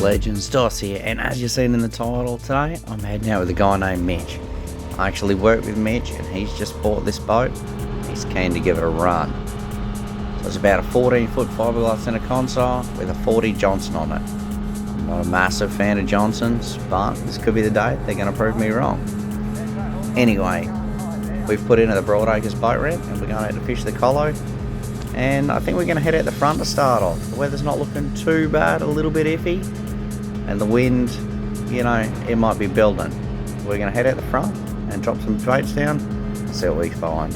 Legends, Dos here, and as you've seen in the title, today I'm heading out with a guy named Mitch. I actually work with Mitch and he's just bought this boat. He's keen to give it a run. So it's about a 14-foot fiberglass center console with a 40 Johnson on it. I'm not a massive fan of Johnsons, but this could be the day they're going to prove me wrong. Anyway, we've put into the Broadacres boat ramp and we're going out to fish the Colo. And I think we're going to head out the front to start off. The weather's not looking too bad, a little bit iffy. And the wind, you know, it might be building. We're going to head out the front and drop some baits down and see what we find.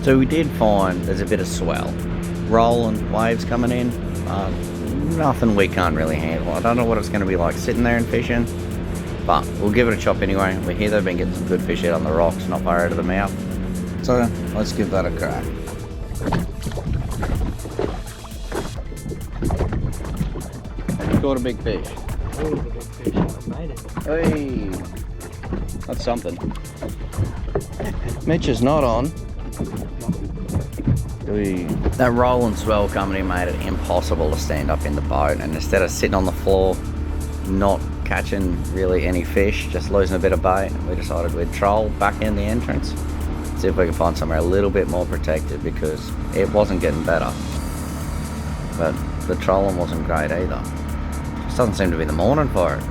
So we did find there's a bit of swell. Rolling waves coming in. Nothing we can't really handle. I don't know what it's going to be like sitting there and fishing. But we'll give it a chop anyway. We hear they've been getting some good fish out on the rocks, not far out of the mouth. So let's give that a crack. Caught a big fish. Oh, the big fish. I made it. Hey, that's something. Mitch is not on. Hey. That roll and swell coming in made it impossible to stand up in the boat, and instead of sitting on the floor, not catching really any fish, just losing a bit of bait, we decided we'd troll back in the entrance, see if we can find somewhere a little bit more protected because it wasn't getting better. But the trolling wasn't great either. Doesn't seem to be the morning for it.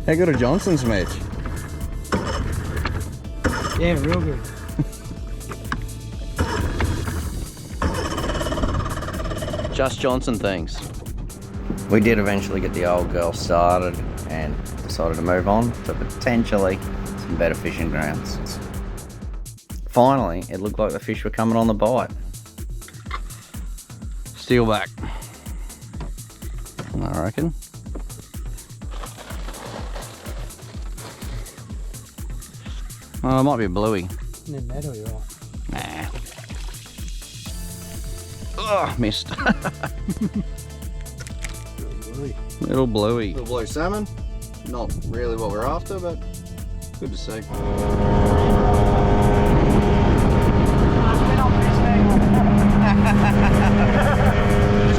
How good are Johnson's, Mitch? Yeah, real good. Just Johnson things. We did eventually get the old girl started and decided to move on to potentially some better fishing grounds. Finally, it looked like the fish were coming on the bite. Steelback, I reckon. Oh, it might be a bluey. In the meadow, you're right. Nah. Oh, missed. Little bluey. Little blue salmon. Not really what we're after, but good to see. Just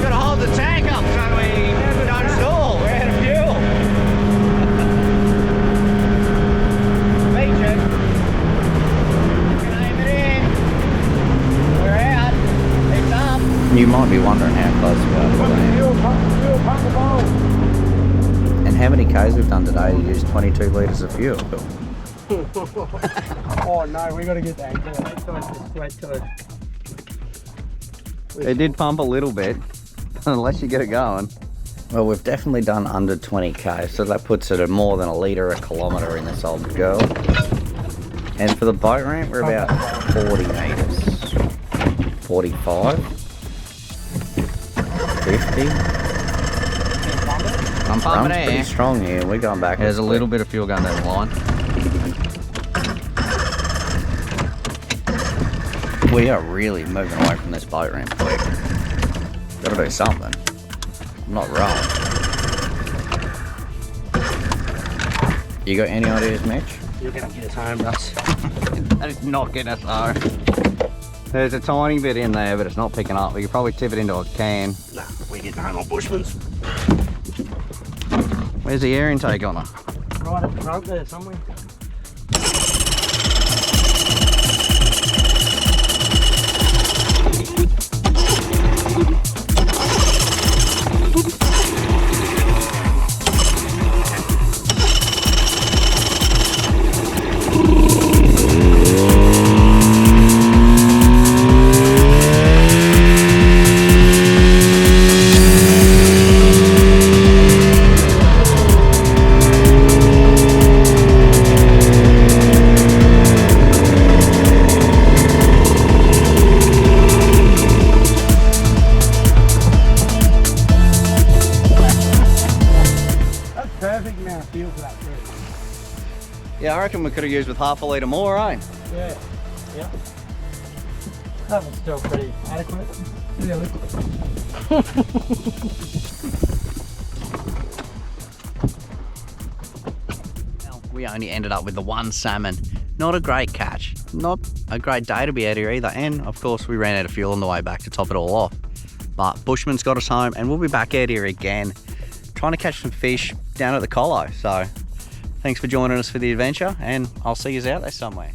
gotta hold the tank up so we don't stall. We're out of fuel. Feature. Aim it in. We're out. It's up. You might be wondering how close we are to the land. And how many Ks we've done today to use 22 litres of fuel. Oh no, we gotta get that. Wait till it. It did pump a little bit, unless you get it going. Well, we've definitely done under 20 K, so that puts it at more than a litre a kilometre in this old girl. And for the boat ramp, we're about 40 metres. 45. 50. I'm pumping it pretty strong here. We're going back. There's a little bit of fuel going down the line. We are really moving away from this boat ramp quick. Gotta do something. I'm not wrong. You got any ideas, Mitch? You're gonna get us home, Russ. That is not getting us home. There's a tiny bit in there, but it's not picking up. We could probably tip it into a can. Nah, we're getting home on Bushman's. Where's the air intake on her? Right up the front there somewhere. Perfect amount of fuel for that fish. Yeah, I reckon we could have used with half a litre more, eh? Yeah, yep. That was still pretty adequate. Really? Well, we only ended up with the one salmon. Not a great catch. Not a great day to be out here either. And of course we ran out of fuel on the way back to top it all off. But Bushman's got us home and we'll be back out here again trying to catch some fish down at the Colo. So thanks for joining us for the adventure and I'll see you out there somewhere.